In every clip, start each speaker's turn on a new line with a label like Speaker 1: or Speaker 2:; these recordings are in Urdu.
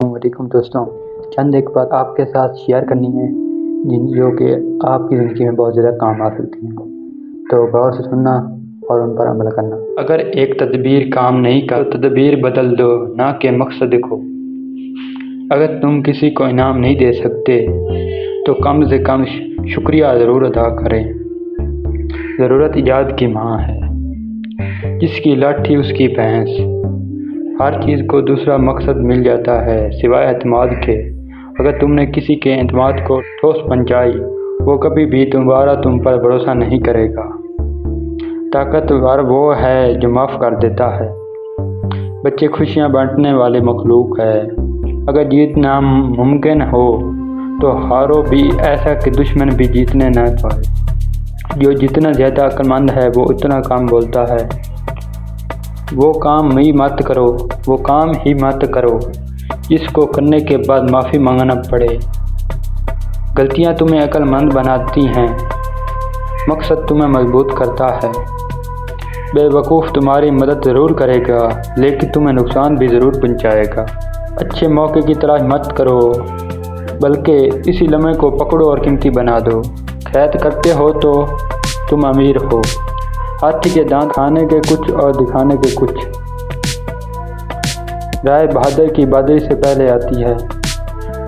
Speaker 1: السلام علیکم دوستوں، چند ایک بات آپ کے ساتھ شیئر کرنی ہے جو کہ آپ کی زندگی میں بہت زیادہ کام آ سکتی ہیں، تو غور سے سننا اور ان پر عمل کرنا۔ اگر ایک تدبیر کام نہیں کر تو تدبیر بدل دو، نہ کہ مقصد دیکھو۔ اگر تم کسی کو انعام نہیں دے سکتے تو کم سے کم شکریہ ضرور ادا کریں۔ ضرورت ایجاد کی ماں ہے، جس کی لاٹھی اس کی بھینس۔ ہر چیز کو دوسرا مقصد مل جاتا ہے سوائے اعتماد کے۔ اگر تم نے کسی کے اعتماد کو ٹھوس پہنچائی، وہ کبھی بھی دوبارہ تم پر بھروسہ نہیں کرے گا۔ طاقتور وہ ہے جو معاف کر دیتا ہے۔ بچے خوشیاں بانٹنے والی مخلوق ہے۔ اگر جیتنا ممکن ہو تو ہارو بھی ایسا کہ دشمن بھی جیتنے نہ پائے۔ جو جتنا زیادہ عقل مند ہے وہ اتنا کم بولتا ہے۔ وہ کام ہی مت کرو جس کو کرنے کے بعد معافی مانگنا پڑے۔ غلطیاں تمہیں عقل مند بناتی ہیں، مقصد تمہیں مضبوط کرتا ہے۔ بے وقوف تمہاری مدد ضرور کرے گا لیکن تمہیں نقصان بھی ضرور پہنچائے گا۔ اچھے موقع کی تلاش مت کرو بلکہ اسی لمحے کو پکڑو اور قیمتی بنا دو۔ قید کرتے ہو تو تم امیر ہو۔ ہاتھی کے دانت کھانے کے کچھ اور دکھانے کے کچھ۔ رائے بہادر کی بہادری سے پہلے آتی ہے،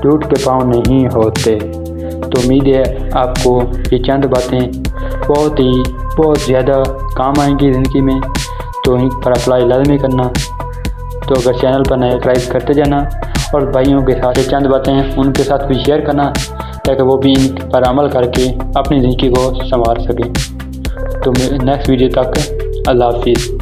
Speaker 1: ٹوٹ کے پاؤں نہیں ہوتے۔ تو امید ہے آپ کو یہ چند باتیں بہت زیادہ کام آئیں گی زندگی میں، تو ان پر اپلائی لازمی کرنا۔ تو اگر چینل پر نئے سبسکرائب کرتے جانا اور بھائیوں کے ساتھ یہ چند باتیں ان کے ساتھ بھی شیئر کرنا تاکہ وہ بھی ان پر عمل کر کے اپنی زندگی کو سنوار سکیں۔ تو نیکسٹ ویڈیو تک اللہ حافظ۔